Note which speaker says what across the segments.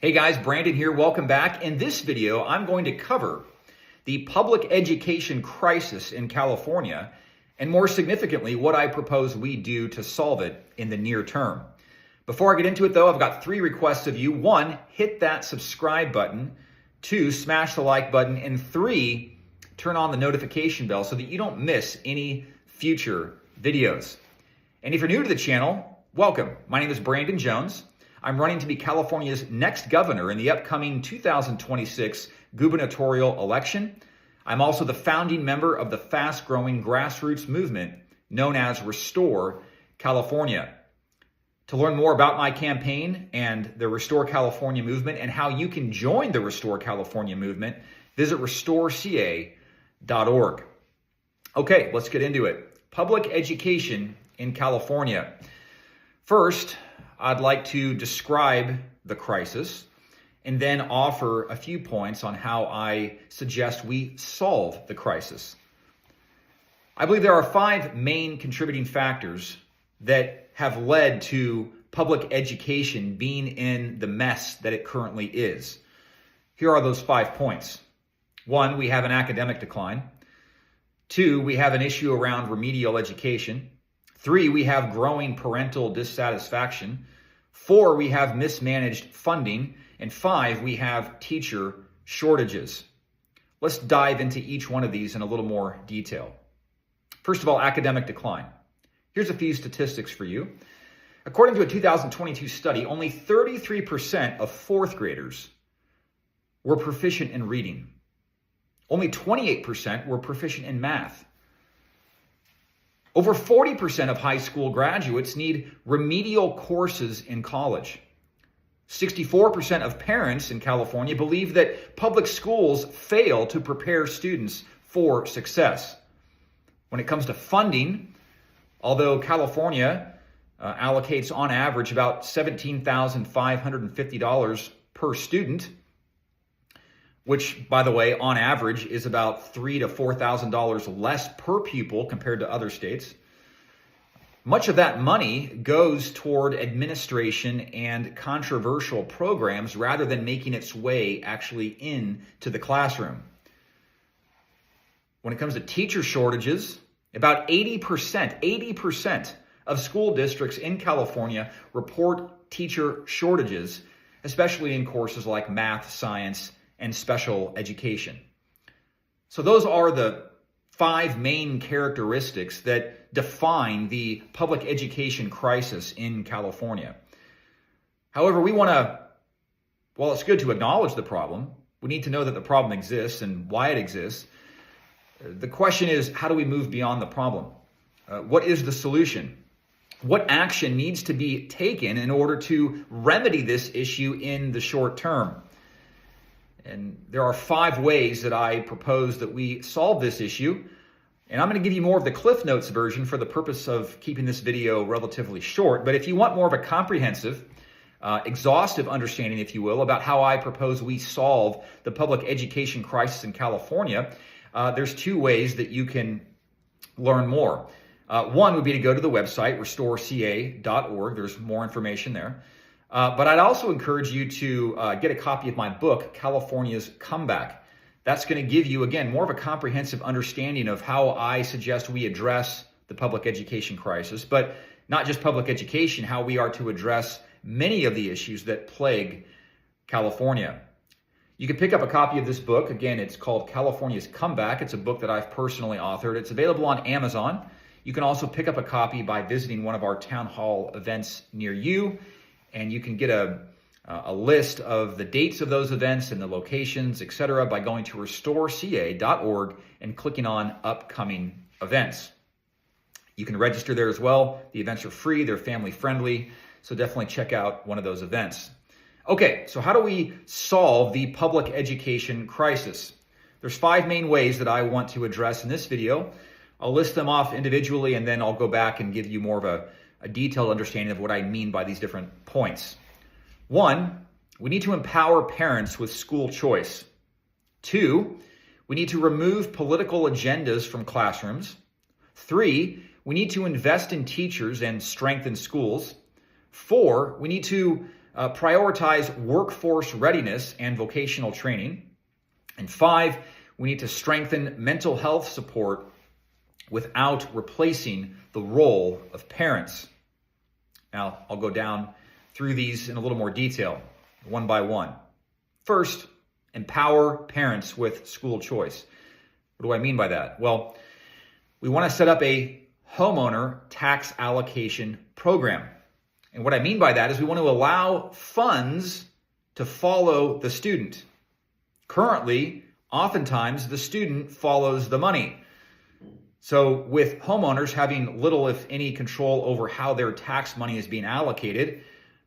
Speaker 1: Hey guys, Brandon here. Welcome back. In this video, I'm going to cover the public education crisis in California, and more significantly, what I propose we do to solve it in the near term. Before I get into it though, I've got 3 requests of you. 1, hit that subscribe button. 2, smash the like button. And 3, turn on the notification bell so that you don't miss any future videos. And if you're new to the channel, welcome. My name is Brandon Jones. I'm running to be California's next governor in the upcoming 2026 gubernatorial election. I'm also the founding member of the fast-growing grassroots movement known as Restore California. To learn more about my campaign and the Restore California movement and how you can join the Restore California movement, visit restoreca.org. Okay, let's get into it. Public education in California. First, I'd like to describe the crisis and then offer a few points on how I suggest we solve the crisis. I believe there are 5 main contributing factors that have led to public education being in the mess that it currently is. Here are those 5 points. 1, we have an academic decline. 2, we have an issue around remedial education. 3, we have growing parental dissatisfaction. 4, we have mismanaged funding. And 5, we have teacher shortages. Let's dive into each one of these in a little more detail. First of all, academic decline. Here's a few statistics for you. According to a 2022 study, only 33% of 4th graders were proficient in reading. Only 28% were proficient in math. Over 40% of high school graduates need remedial courses in college. 64% of parents in California believe that public schools fail to prepare students for success. When it comes to funding, although California allocates on average about $17,550 per student, which, by the way, on average is about $3,000 to $4,000 less per pupil compared to other states. Much of that money goes toward administration and controversial programs rather than making its way actually into the classroom. When it comes to teacher shortages, about 80% of school districts in California report teacher shortages, especially in courses like math, science, and special education. So those are the 5 main characteristics that define the public education crisis in California. However, while it's good to acknowledge the problem, we need to know that the problem exists and why it exists. The question is, how do we move beyond the problem? What is the solution? What action needs to be taken in order to remedy this issue in the short term? And there are 5 ways that I propose that we solve this issue. And I'm going to give you more of the Cliff Notes version for the purpose of keeping this video relatively short. But if you want more of a comprehensive, exhaustive understanding, if you will, about how I propose we solve the public education crisis in California, there's 2 ways that you can learn more. 1 would be to go to the website, restoreca.org. There's more information there. But I'd also encourage you to get a copy of my book, California's Comeback. That's going to give you, again, more of a comprehensive understanding of how I suggest we address the public education crisis, but not just public education, how we are to address many of the issues that plague California. You can pick up a copy of this book. Again, it's called California's Comeback. It's a book that I've personally authored. It's available on Amazon. You can also pick up a copy by visiting one of our town hall events near you. And you can get a list of the dates of those events and the locations, etc., by going to restoreca.org and clicking on upcoming events. You can register there as well. The events are free. They're family friendly. So definitely check out one of those events. Okay, so how do we solve the public education crisis? There's 5 main ways that I want to address in this video. I'll list them off individually, and then I'll go back and give you more of a detailed understanding of what I mean by these different points. 1, we need to empower parents with school choice. 2, we need to remove political agendas from classrooms. 3, we need to invest in teachers and strengthen schools. 4, we need to prioritize workforce readiness and vocational training. And 5, we need to strengthen mental health support without replacing the role of parents. Now, I'll go down through these in a little more detail, one by one. First, empower parents with school choice. What do I mean by that? Well, we want to set up a homeowner tax allocation program. And what I mean by that is we want to allow funds to follow the student. Currently, oftentimes, the student follows the money. So with homeowners having little, if any, control over how their tax money is being allocated,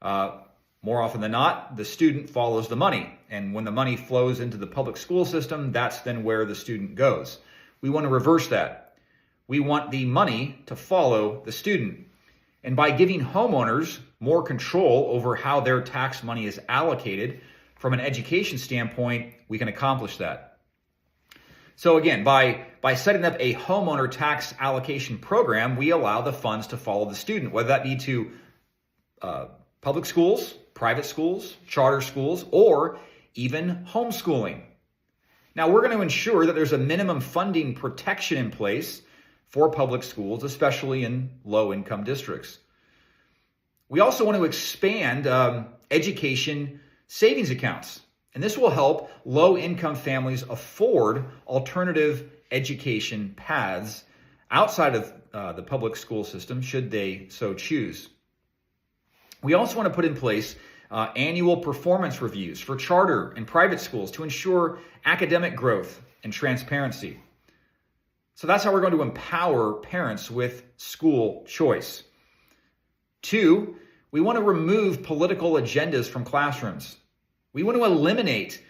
Speaker 1: more often than not, the student follows the money. And when the money flows into the public school system, that's then where the student goes. We want to reverse that. We want the money to follow the student. And by giving homeowners more control over how their tax money is allocated, from an education standpoint, we can accomplish that. So again, by setting up a homeowner tax allocation program, we allow the funds to follow the student, whether that be to public schools, private schools, charter schools, or even homeschooling. Now, we're going to ensure that there's a minimum funding protection in place for public schools, especially in low-income districts. We also want to expand education savings accounts, and this will help low-income families afford alternative education paths outside of the public school system, should they so choose. We also want to put in place annual performance reviews for charter and private schools to ensure academic growth and transparency. So that's how we're going to empower parents with school choice. 2, we want to remove political agendas from classrooms. We want to eliminate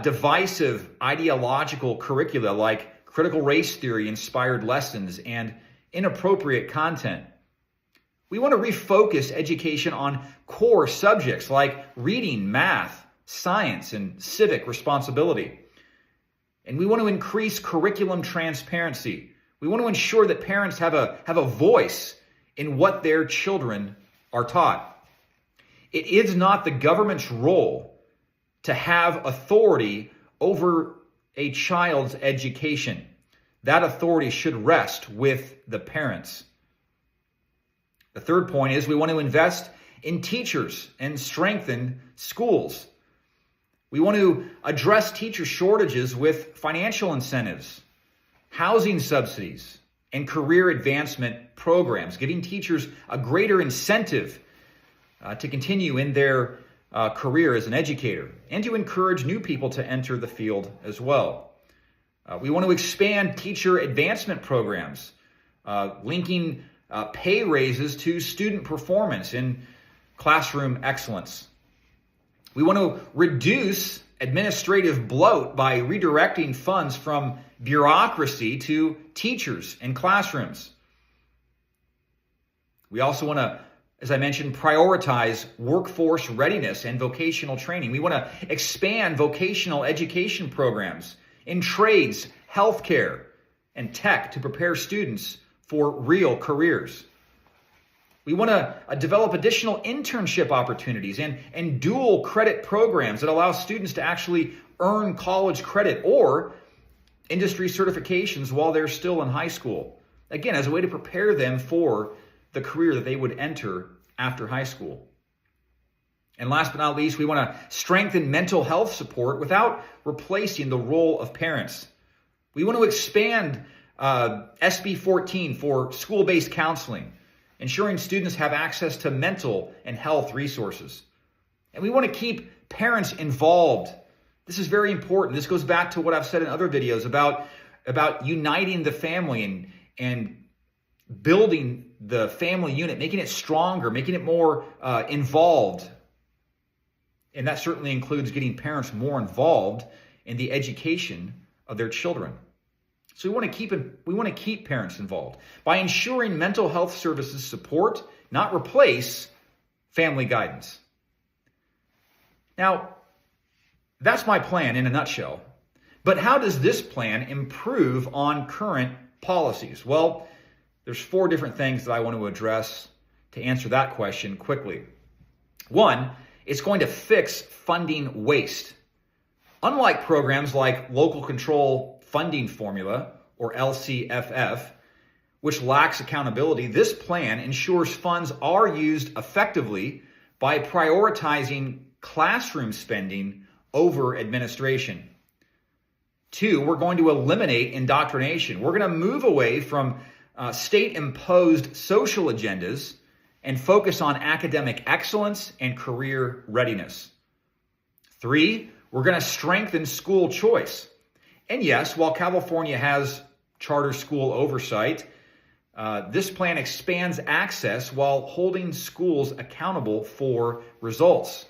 Speaker 1: divisive ideological curricula like critical race theory inspired lessons and inappropriate content. We want to refocus education on core subjects like reading, math, science, and civic responsibility. And we want to increase curriculum transparency. We want to ensure that parents have a voice in what their children are taught. It is not the government's role to have authority over a child's education. That authority should rest with the parents. The third point is we want to invest in teachers and strengthen schools. We want to address teacher shortages with financial incentives, housing subsidies, and career advancement programs, giving teachers a greater incentive to continue in their career as an educator and to encourage new people to enter the field as well. We want to expand teacher advancement programs, linking pay raises to student performance and classroom excellence. We want to reduce administrative bloat by redirecting funds from bureaucracy to teachers and classrooms. We also want to, as I mentioned, prioritize workforce readiness and vocational training. We want to expand vocational education programs in trades, healthcare, and tech to prepare students for real careers. We want to develop additional internship opportunities and dual credit programs that allow students to actually earn college credit or industry certifications while they're still in high school. Again, as a way to prepare them for the career that they would enter after high school. And last but not least, we want to strengthen mental health support without replacing the role of parents. We want to expand SB 14 for school-based counseling, ensuring students have access to mental and health resources. And we want to keep parents involved. This is very important. This goes back to what I've said in other videos about uniting the family and building the family unit, making it stronger, making it more involved. And that certainly includes getting parents more involved in the education of their children. So we want to keep parents involved by ensuring mental health services support, not replace, family guidance. Now, that's my plan in a nutshell. But how does this plan improve on current policies? Well, there's 4 different things that I want to address to answer that question quickly. 1, It's going to fix funding waste. Unlike programs like Local Control Funding Formula, or LCFF, which lacks accountability, this plan ensures funds are used effectively by prioritizing classroom spending over administration. 2, we're going to eliminate indoctrination. We're going to move away from state-imposed social agendas and focus on academic excellence and career readiness. 3, we're going to strengthen school choice. And yes, while California has charter school oversight, this plan expands access while holding schools accountable for results.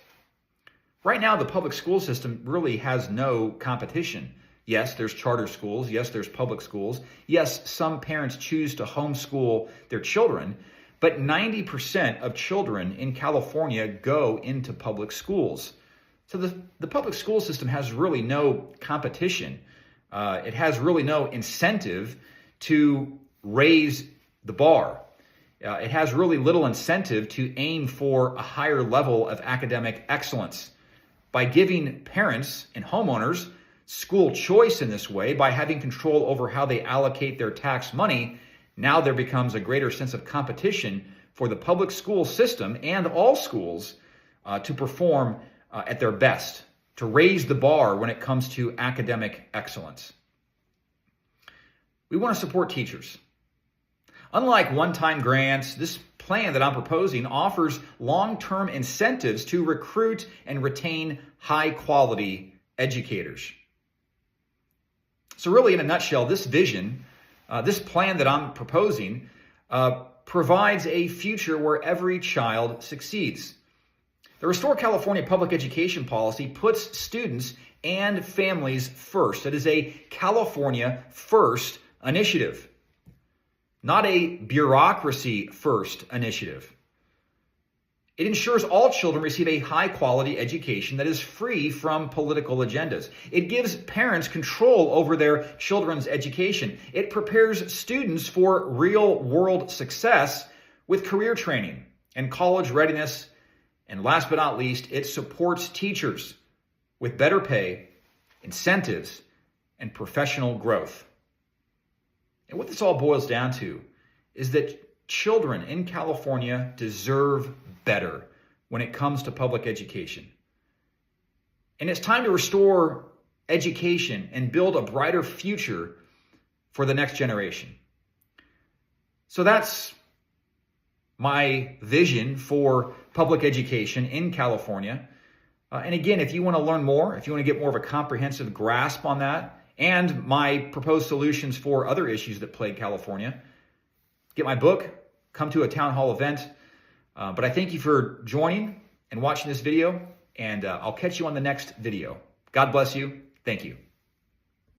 Speaker 1: Right now, the public school system really has no competition. Yes, there's charter schools. Yes, there's public schools. Yes, some parents choose to homeschool their children, but 90% of children in California go into public schools. So the public school system has really no competition. It has really no incentive to raise the bar. It has really little incentive to aim for a higher level of academic excellence. By giving parents and homeowners school choice in this way, by having control over how they allocate their tax money, now there becomes a greater sense of competition for the public school system and all schools to perform at their best, to raise the bar when it comes to academic excellence. We want to support teachers. Unlike one-time grants, this plan that I'm proposing offers long-term incentives to recruit and retain high-quality educators. So really, in a nutshell, this vision, this plan that I'm proposing, provides a future where every child succeeds. The Restore California public education policy puts students and families first. It is a California first initiative, not a bureaucracy first initiative. It ensures all children receive a high-quality education that is free from political agendas. It gives parents control over their children's education. It prepares students for real-world success with career training and college readiness. And last but not least, it supports teachers with better pay, incentives, and professional growth. And what this all boils down to is that children in California deserve better when it comes to public education. And it's time to restore education and build a brighter future for the next generation. So that's my vision for public education in California. And again, if you want to learn more, if you want to get more of a comprehensive grasp on that and my proposed solutions for other issues that plague California, get my book, come to a town hall event. But I thank you for joining and watching this video, and I'll catch you on the next video. God bless you. Thank you.